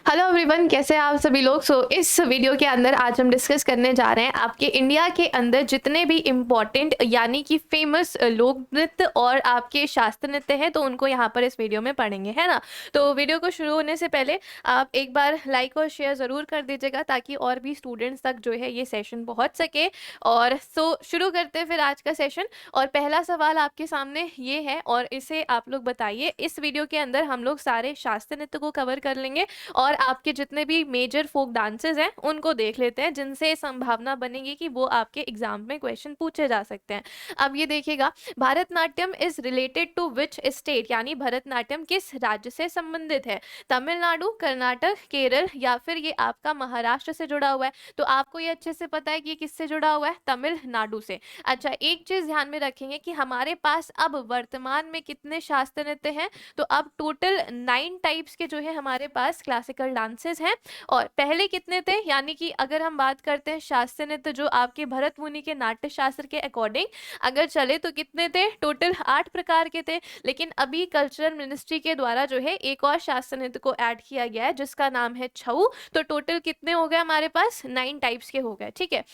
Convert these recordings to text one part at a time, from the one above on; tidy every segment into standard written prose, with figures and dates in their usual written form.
Hello everyone, कैसे हैं आप सभी लोग। इस वीडियो के अंदर आज हम डिस्कस करने जा रहे हैं आपके इंडिया के अंदर जितने भी इम्पॉर्टेंट यानी कि फेमस लोक नृत्य और आपके शास्त्रीय नृत्य हैं, तो उनको यहाँ पर इस वीडियो में पढ़ेंगे, है ना। तो वीडियो को शुरू होने से पहले आप एक बार लाइक और शेयर ज़रूर कर दीजिएगा ताकि और भी स्टूडेंट्स तक जो है ये सेशन पहुँच सके। और शुरू करते हैं फिर आज का सेशन। और पहला सवाल आपके सामने ये है और इसे आप लोग बताइए। इस वीडियो के अंदर हम लोग सारे शास्त्रीय नृत्य को कवर कर लेंगे और आपके जितने भी मेजर फोक डांसेस हैं उनको देख लेते हैं, जिनसे संभावना बनेगी कि वो आपके एग्जाम में क्वेश्चन पूछे जा सकते हैं। अब ये देखिएगा, Bharatanatyam is related to which state, यानी भरतनाट्यम किस राज्य से संबंधित है। तमिलनाडु, कर्नाटक, केरल या फिर ये आपका महाराष्ट्र से जुड़ा हुआ है। तो आपको ये अच्छे से पता है कि ये किससे जुड़ा हुआ है, तमिलनाडु से। अच्छा, एक चीज ध्यान में रखेंगे कि हमारे पास अब वर्तमान में कितने शास्त्रीय नृत्य हैं। तो अब टोटल 9 टाइप्स के जो है हमारे पास क्लासिकल डांसेस हैं। और पहले कितने थे, यानी कि अगर हम बात करते हैं शास्त्रीय नृत्य जो आपके भरत मुनि के नाट्य शास्त्र के अकॉर्डिंग अगर चले तो कितने थे, टोटल 8 प्रकार के थे। लेकिन अभी कल्चरल मिनिस्ट्री के द्वारा जो है एक और शास्त्रीय नृत्य को ऐड किया गया है जिसका नाम है छऊ। तो टोटल कितने हो गए हमारे पास, 9 टाइप्स के हो गए। ठीक है।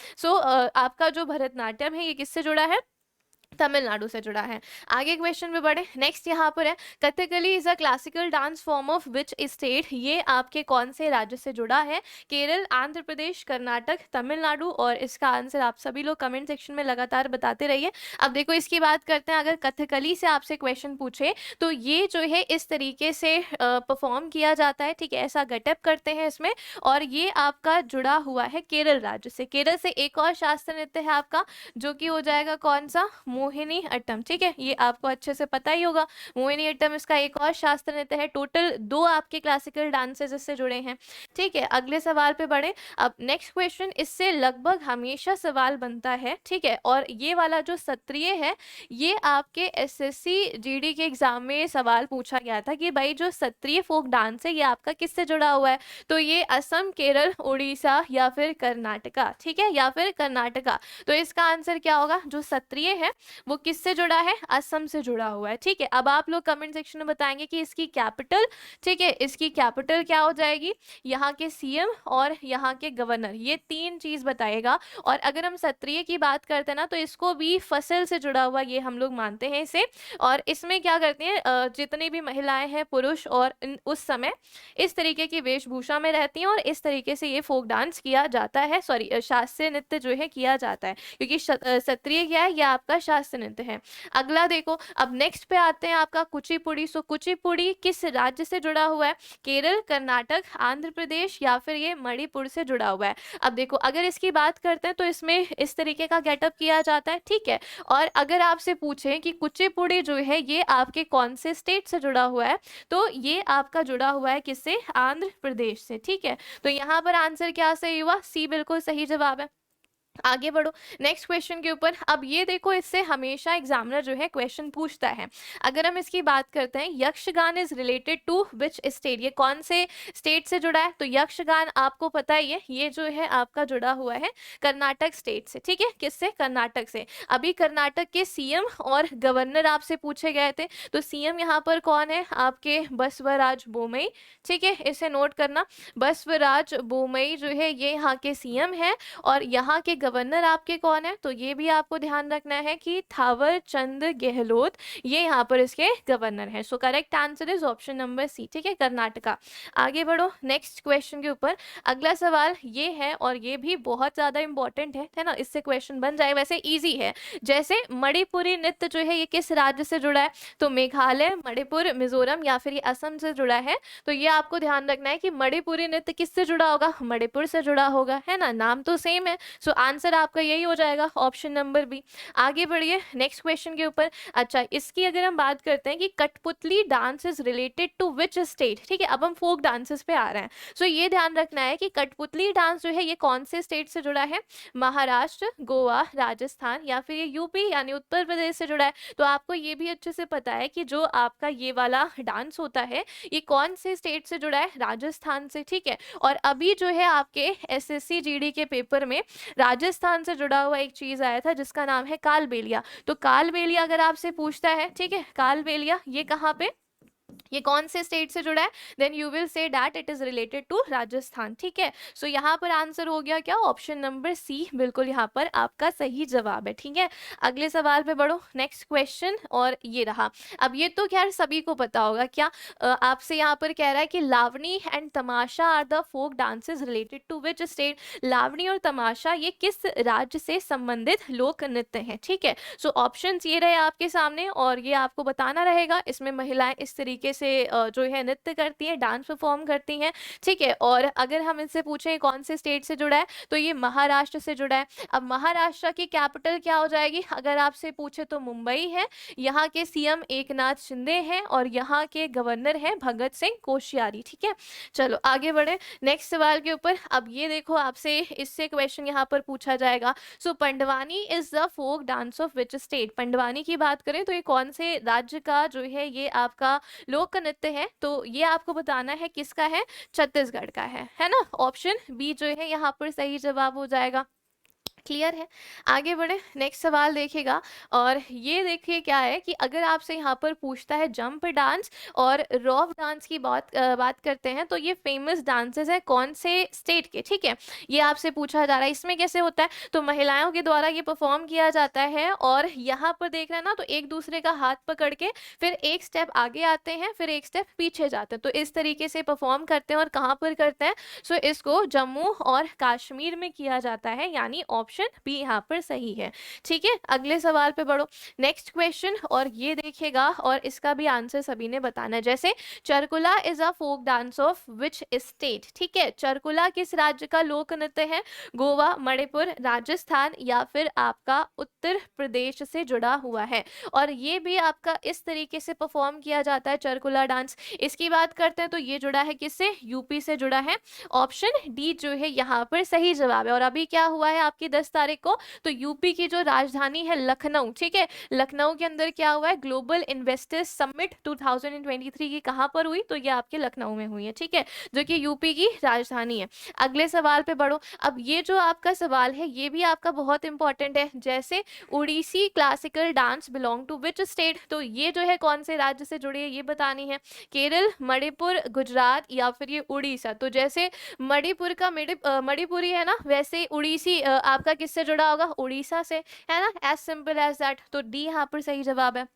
आपका जो भरतनाट्यम है ये किससे जुड़ा है, तमिलनाडु से जुड़ा है। आगे क्वेश्चन में बढ़े। नेक्स्ट यहाँ पर है, Kathakali is a classical dance form of which state. ये आपके कौन से राज्य से जुड़ा है, केरल, आंध्र प्रदेश, कर्नाटक, तमिलनाडु। और इसका आंसर आप सभी लोग कमेंट सेक्शन में लगातार बताते रहिए। अब देखो इसकी बात करते हैं, अगर कथकली से आपसे क्वेश्चन पूछे तो ये जो है इस तरीके से परफॉर्म किया जाता है। ठीक है, ऐसा गेटअप करते हैं इसमें। और ये आपका जुड़ा हुआ है केरल राज्य से। केरल से एक और शास्त्रीय नृत्य है आपका जो कि हो जाएगा कौन सा, मोहिनी अट्टम। ठीक है, ये आपको अच्छे से पता ही होगा। मोहिनी अट्टम इसका एक और शास्त्रीय नृत्य है। टोटल 2 आपके क्लासिकल डांसेस इससे जुड़े हैं। ठीक है, अगले सवाल पे बढ़े। अब नेक्स्ट क्वेश्चन, इससे लगभग हमेशा सवाल बनता है। ठीक है, और ये वाला जो सत्रिय है ये आपके एसएससी जीडी के एग्जाम में सवाल पूछा गया था कि भाई जो सत्रिय फोक डांस है ये आपका किससे जुड़ा हुआ है। तो ये असम, केरल, उड़ीसा या फिर कर्नाटका। ठीक है, या फिर कर्नाटका। तो इसका आंसर क्या होगा, जो सत्रिय है वो किससे जुड़ा है, असम से जुड़ा हुआ है। ठीक है, अब आप लोग कमेंट सेक्शन में बताएंगे कि इसकी कैपिटल, ठीक है, इसकी कैपिटल क्या हो जाएगी, यहाँ के सीएम और यहाँ के गवर्नर, ये 3 चीज बताएगा। और अगर हम सत्रिय की बात करते हैं ना तो इसको भी फसल से जुड़ा हुआ ये हम लोग मानते हैं इसे। और इसमें क्या करते हैं, जितनी भी महिलाएं हैं, पुरुष और उस समय इस तरीके की वेशभूषा में रहती हैं और इस तरीके से ये फोक डांस किया जाता है, सॉरी शास्त्रीय नृत्य जो है किया जाता है, क्योंकि सत्रिय क्या है, ये आपका शास्त्रीय नृत्य है। अगला देखो, अब नेक्स्ट पे आते हैं आपका कुचिपुड़ी। कुचिपुड़ी किस राज्य से जुड़ा हुआ है, केरल, कर्नाटक, आंध्र प्रदेश या फिर ये मणिपुर से जुड़ा हुआ है। अब देखो अगर इसकी बात करते हैं तो इसमें इस तरीके का गेटअप किया जाता है। ठीक है, और अगर आपसे पूछें कि कुचिपुड़ी जो है ये आपके कौन से स्टेट से जुड़ा हुआ है, तो ये आपका जुड़ा हुआ है किससे, आंध्र प्रदेश से। ठीक है, तो यहाँ पर आंसर क्या सही हुआ, सी बिल्कुल सही जवाब है। आगे बढ़ो नेक्स्ट क्वेश्चन के ऊपर। अब ये देखो, इससे हमेशा एग्जामिनर जो है क्वेश्चन पूछता है। अगर हम इसकी बात करते हैं, Yakshagana is related to which state, ये कौन से स्टेट से जुड़ा है। तो यक्षगान आपको पता ही है, ये जो है आपका जुड़ा हुआ है कर्नाटक स्टेट से। ठीक है, किससे, कर्नाटक से। अभी कर्नाटक के सीएम और गवर्नर आपसे पूछे गए थे। तो सीएम यहाँ पर कौन है, आपके बसवराज बोमई। ठीक है, इसे नोट करना, बसवराज बोमई जो है ये यहाँ के सीएम है। और यहाँ के गवर्नर आपके कौन है, तो ये भी आपको ध्यान रखना है कि थावर चंद गहलोत, ये यहाँ पर इसके गवर्नर हैं। So correct answer is option number C. ठीक है, कर्नाटका। आगे बढ़ो नेक्स्ट क्वेश्चन के ऊपर। अगला सवाल ये है और ये भी बहुत ज्यादा इंपॉर्टेंट है ना, इससे क्वेश्चन बन जाए। वैसे इजी है, जैसे मणिपुरी नृत्य जो है ये किस राज्य से जुड़ा है, तो मेघालय, मणिपुर, मिजोरम या फिर ये असम से जुड़ा है। तो ये आपको ध्यान रखना है कि मणिपुरी नृत्य किससे जुड़ा होगा, मणिपुर से जुड़ा होगा, है ना, नाम तो सेम है। सो आंसर आपका यही हो जाएगा, ऑप्शन नंबर बी। आगे बढ़िए नेक्स्ट क्वेश्चन के ऊपर। अच्छा, इसकी अगर हम बात करते हैं कि Kathputli dance is related to which state. ठीक है, अब हम फोक डांसेस पे आ रहे हैं। सो ये ध्यान रखना है कि कठपुतली डांस जो है ये कौन से स्टेट से जुड़ा है, महाराष्ट्र, गोवा, राजस्थान या फिर ये यूपी यानी उत्तर प्रदेश से जुड़ा है। तो आपको ये भी अच्छे से पता है कि जो आपका ये वाला डांस होता है ये कौन से स्टेट से जुड़ा है, राजस्थान से। ठीक है, और अभी जो है आपके एसएससी जीडी के पेपर में राजस्थान से जुड़ा हुआ एक चीज आया था जिसका नाम है कालबेलिया। तो कालबेलिया अगर आपसे पूछता है, ठीक है, कालबेलिया ये कहाँ पे, ये कौन से स्टेट से जुड़ा है, then you will say that it is related to Rajasthan. ठीक है, सो यहाँ पर आंसर हो गया क्या, ऑप्शन नंबर सी बिल्कुल यहाँ पर आपका सही जवाब है। ठीक है, अगले सवाल पे बढ़ो, नेक्स्ट क्वेश्चन, और ये रहा। अब ये तो खैर सभी को पता होगा, क्या आपसे यहाँ पर कह रहा है कि Lavani and Tamasha are the folk dances related to which state. Lavani और तमाशा ये किस राज्य से संबंधित लोक नृत्य हैं। ठीक है, सो ऑप्शंस ये रहे आपके सामने, और ये आपको बताना रहेगा। इसमें महिलाएं इस तरीके से जो है नृत्य करती हैं, डांस परफॉर्म करती हैं। ठीक है, और अगर हम इनसे पूछें कौन से स्टेट से जुड़ा है, तो ये महाराष्ट्र से जुड़ा है। अब महाराष्ट्र की कैपिटल क्या हो जाएगी, अगर आपसे पूछे तो मुंबई है। यहाँ के सीएम एकनाथ शिंदे हैं, और यहाँ के गवर्नर हैं भगत सिंह कोश्यारी। ठीक है, चलो आगे बढ़े नेक्स्ट सवाल के ऊपर। अब ये देखो, आपसे इससे क्वेश्चन यहाँ पर पूछा जाएगा। So Pandavani is the folk dance of which state. Pandavani की बात करें तो ये कौन से राज्य का जो है ये आपका लोक नृत्य है, तो ये आपको बताना है किसका है, छत्तीसगढ़ का है ना। ऑप्शन बी जो है यहाँ पर सही जवाब हो जाएगा। क्लियर है, आगे बढ़े नेक्स्ट सवाल देखिएगा। और ये देखिए क्या है कि अगर आपसे यहाँ पर पूछता है जंप डांस और रॉफ डांस की बात करते हैं, तो ये फेमस डांसेस है कौन से स्टेट के। ठीक है, ये आपसे पूछा जा रहा है। इसमें कैसे होता है, तो महिलाओं के द्वारा ये परफॉर्म किया जाता है, और यहाँ पर देख रहे हैं ना, तो एक दूसरे का हाथ पकड़ के फिर एक स्टेप आगे आते हैं, फिर एक स्टेप पीछे जाते हैं, तो इस तरीके से परफॉर्म करते हैं। और कहाँ पर करते हैं, सो इसको जम्मू और कश्मीर में किया जाता है, यानी ऑप्शन बी यहाँ पर सही है। ठीक है, अगले सवाल पे बढ़ो, नेक्स्ट क्वेश्चन, और ये देखिएगा, और इसका भी आंसर सभी ने बताना है। जैसे Charkula is a folk dance of which state. ठीक है, चरकुला किस राज्य का लोक नृत्य है, गोवा, मणिपुर, राजस्थान, या फिर आपका उत्तर प्रदेश से जुड़ा हुआ है। और ये भी आपका इस तरीके से परफॉर्म किया जाता है चरकुला डांस। इसकी बात करते हैं तो ये जुड़ा है किससे, यूपी से जुड़ा है। ऑप्शन डी जो है यहाँ पर सही जवाब है। और अभी क्या हुआ है आपकी 10 तारीख को, तो यूपी की जो राजधानी है लखनऊ, ठीक है, लखनऊ के अंदर क्या हुआ है, ग्लोबल इन्वेस्टर्स समिट 2023 की कहाँ पर हुई, तो ये आपके लखनऊ में हुई है। ठीक है, जो कि यूपी की राजधानी है। अगले सवाल पे बढ़ो। अब ये जो आपका सवाल है ये भी आपका बहुत इंपॉर्टेंट है। जैसे Odissi classical dance belong to which state, तो ये जो है कौन से राज्य से जुड़ी है ये बतानी है। केरल, मणिपुर, गुजरात, या फिर ये उड़ीसा। तो जैसे मणिपुर का मणिपुरी है ना, वैसे उड़ीसी आपका किससे जुड़ा होगा, उड़ीसा से, है ना, एज सिंपल एज दैट। तो डी यहाँ पर सही जवाब है।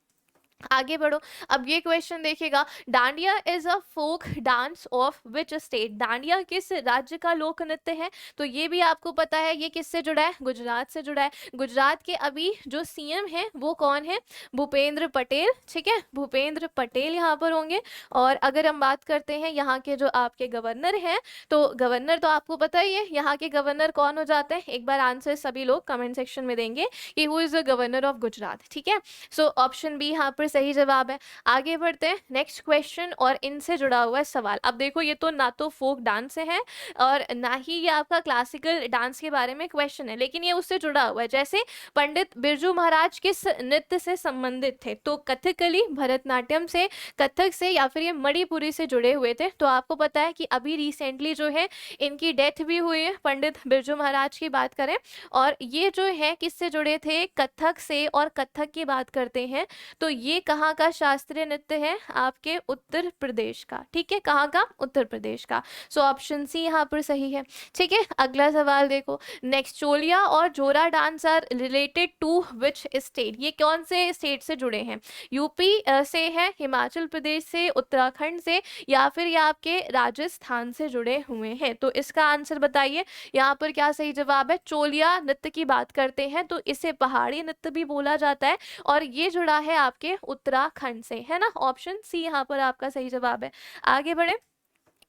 आगे बढ़ो, अब ये क्वेश्चन देखिएगा, Dandiya is a folk dance of which state. Dandiya किस राज्य का लोक नृत्य है, तो ये भी आपको पता है ये किससे जुड़ा है, गुजरात से जुड़ा है। गुजरात के अभी जो सीएम है वो कौन है, भूपेंद्र पटेल। ठीक है, भूपेंद्र पटेल यहाँ पर होंगे। और अगर हम बात करते हैं यहाँ के जो आपके गवर्नर हैं, तो गवर्नर तो आपको पता ही है, यहाँ के गवर्नर कौन हो जाते हैं, एक बार आंसर सभी लोग कमेंट सेक्शन में देंगे कि who is the governor of Gujarat. ठीक है, सो ऑप्शन बी यहाँ पर सही जवाब है। आगे बढ़ते हैं नेक्स्ट क्वेश्चन, और इनसे जुड़ा हुआ है सवाल। अब देखो ये तो ना तो फोक डांस है और ना ही ये आपका क्लासिकल डांस के बारे में क्वेश्चन है, लेकिन ये उससे जुड़ा हुआ है। जैसे पंडित बिरजू महाराज किस नृत्य से संबंधित थे, तो कथकली, भरतनाट्यम से, कथक से, या फिर ये मणिपुरी से जुड़े हुए थे। तो आपको पता है कि अभी रिसेंटली जो है इनकी डेथ भी हुई है, पंडित बिरजू महाराज की बात करें। और ये जो है किससे जुड़े थे, कथक से। और कथक की बात करते हैं तो ये कहाँ का शास्त्रीय नृत्य है, आपके उत्तर प्रदेश का। ठीक है, कहाँ का, उत्तर प्रदेश का। सो ऑप्शन सी यहाँ पर सही है। ठीक है, अगला सवाल देखो, नेक्स्ट, चोलिया और Jhora dance are related to which state. ये कौन से स्टेट से जुड़े हैं, यूपी से है, हिमाचल प्रदेश से, उत्तराखंड से, या फिर ये आपके राजस्थान से जुड़े हुए हैं। तो इसका आंसर बताइए, यहाँ पर क्या सही जवाब है। चोलिया नृत्य की बात करते हैं तो इसे पहाड़ी नृत्य भी बोला जाता है, और ये जुड़ा है आपके उत्तराखंड से, है ना। ऑप्शन सी यहाँ पर आपका सही जवाब है। आगे बढ़े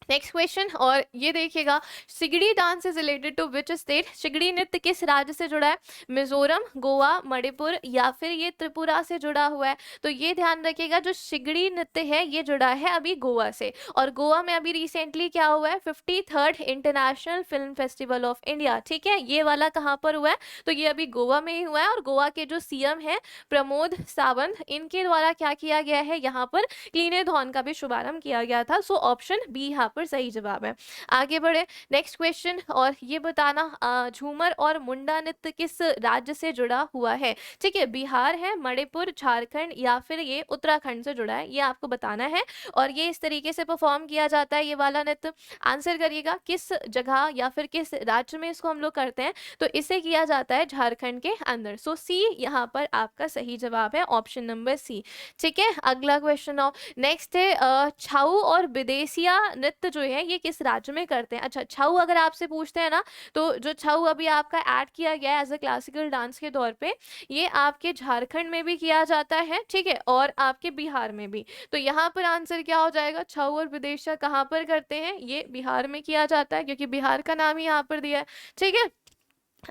नेक्स्ट क्वेश्चन, और ये देखिएगा, Sigdi dance is related to which state. Sigdi नृत्य किस राज्य से जुड़ा है, मिजोरम, गोवा, मणिपुर, या फिर ये त्रिपुरा से जुड़ा हुआ है। तो ये ध्यान रखिएगा, जो सिगड़ी नृत्य है ये जुड़ा है अभी गोवा से। और गोवा में अभी रिसेंटली क्या हुआ है, 53rd international film festival of India. ठीक है, ये वाला कहाँ पर हुआ है, तो ये अभी गोवा में ही हुआ है। और गोवा के जो सीएम है प्रमोद सावंत, इनके द्वारा क्या किया गया है, यहाँ पर क्लीनेथॉन का भी शुभारंभ किया गया था। सो ऑप्शन बी यहाँ पर पर सही जवाब है। आगे बढ़े नेक्स्ट क्वेश्चन, और ये बताना झूमर और मुंडा नृत्य किस राज्य से जुड़ा हुआ है। ठीक है, बिहार है, मणिपुर, झारखंड या फिर ये उत्तराखंड से जुड़ा है, ये आपको बताना है। और ये इस तरीके से परफॉर्म किया जाता है ये वाला नृत्य। आंसर करिएगा किस जगह या फिर किस राज्य में इसको हम लोग करते हैं, तो इसे किया जाता है झारखंड के अंदर। सो सी यहाँ पर आपका सही जवाब है, ऑप्शन नंबर सी। ठीक है, अगला क्वेश्चन और नेक्स्ट है छाऊ और विदेशिया नृत्य जो है ये किस राज्य में करते हैं। अच्छा, छाऊ अगर आपसे पूछते हैं ना, तो जो छाऊ अभी आपका ऐड किया गया है एज अ क्लासिकल डांस के तौर पे, ये आपके झारखंड में भी किया जाता है, ठीक है, और आपके बिहार में भी। तो यहाँ पर आंसर क्या हो जाएगा, छाऊ और विदेशिया कहाँ पर करते हैं, ये बिहार में किया जाता है, क्योंकि बिहार का नाम ही यहाँ पर दिया है। ठीक है,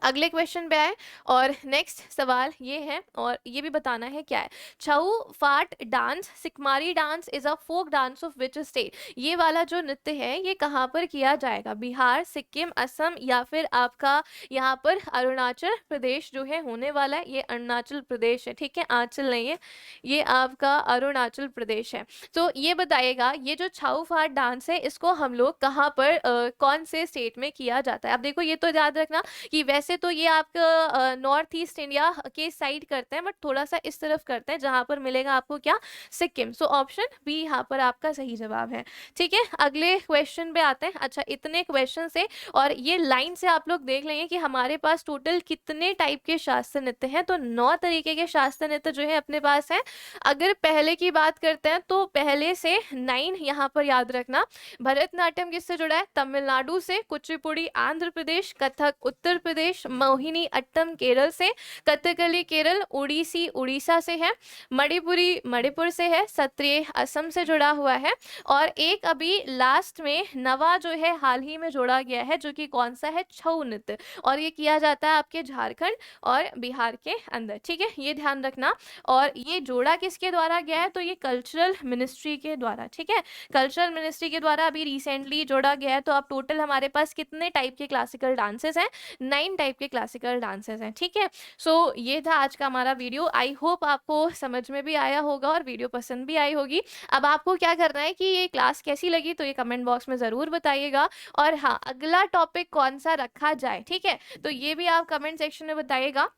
अगले क्वेश्चन पे आए, और नेक्स्ट सवाल ये है, और ये भी बताना है क्या है। छऊ फाट डांस सिकमारी dance is a folk dance of which state. ये वाला जो नृत्य है ये कहाँ पर किया जाएगा, बिहार, सिक्किम, असम या फिर आपका यहाँ पर अरुणाचल प्रदेश जो है होने वाला है, ये अरुणाचल प्रदेश है। ठीक है, आंचल नहीं है, ये आपका अरुणाचल प्रदेश है। तो ये बताइएगा ये जो छऊ फाट डांस है इसको हम लोग कहाँ पर कौन से स्टेट में किया जाता है। अब देखो ये तो याद रखना कि वैसे तो ये आपका नॉर्थ ईस्ट इंडिया के साइड करते हैं, बट थोड़ा सा इस तरफ करते हैं जहां पर मिलेगा आपको क्या, सिक्किम। सो ऑप्शन बी यहाँ पर आपका सही जवाब है। ठीक है, अगले क्वेश्चन पे आते हैं। अच्छा, इतने क्वेश्चन से और ये लाइन से आप लोग देख लेंगे कि हमारे पास टोटल कितने टाइप के शास्त्रीय नृत्य हैं। तो 9 तरीके के शास्त्रीय नृत्य जो है अपने पास है। अगर पहले की बात करते हैं तो पहले से 9 यहाँ पर याद रखना। भरतनाट्यम किससे जुड़ा है, तमिलनाडु से, कुचिपुड़ी आंध्र प्रदेश, कथक उत्तर प्रदेश, मोहिनी अट्टम केरल से, कथकली केरल, उड़ीसी उड़ीसा से है, मणिपुरी मणिपुर से है, सत्रिय असम से जुड़ा हुआ है, और एक अभी लास्ट में नवा जो है हाल ही में जोड़ा गया है, जो कि कौन सा है, छऊ नृत्य, और ये किया जाता है आपके झारखंड और बिहार के अंदर। ठीक है, ये ध्यान रखना। और ये जोड़ा किसके द्वारा गया है, तो ये कल्चरल मिनिस्ट्री के द्वारा। ठीक है, कल्चरल मिनिस्ट्री के द्वारा अभी रिसेंटली जोड़ा गया है। तो अब टोटल हमारे पास कितने टाइप के क्लासिकल डांसेस हैं, 9 टाइप के क्लासिकल डांसेस हैं। ठीक है, सो ये था आज का हमारा वीडियो। आई होप आपको समझ में भी आया होगा और वीडियो पसंद भी आई होगी। अब आपको क्या करना है कि ये क्लास कैसी लगी तो ये कमेंट बॉक्स में ज़रूर बताइएगा। और हाँ, अगला टॉपिक कौन सा रखा जाए, ठीक है, तो ये भी आप कमेंट सेक्शन में बताइएगा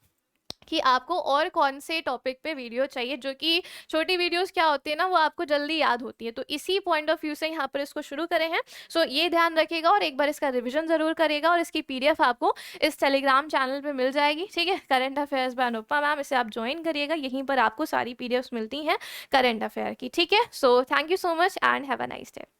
कि आपको और कौन से टॉपिक पे वीडियो चाहिए। जो कि छोटी वीडियोस क्या होती है ना, वो आपको जल्दी याद होती है, तो इसी पॉइंट ऑफ व्यू से यहाँ पर इसको शुरू करें हैं। सो ये ध्यान रखिएगा और एक बार इसका रिवीजन जरूर करिएगा, और इसकी पीडीएफ आपको इस टेलीग्राम चैनल पे मिल जाएगी। ठीक है, current affairs by Anupama ma'am, इसे आप ज्वाइन करिएगा, यहीं पर आपको सारी पीडीएफ मिलती हैं करंट अफेयर की। ठीक है, so thank you so much and have a nice day.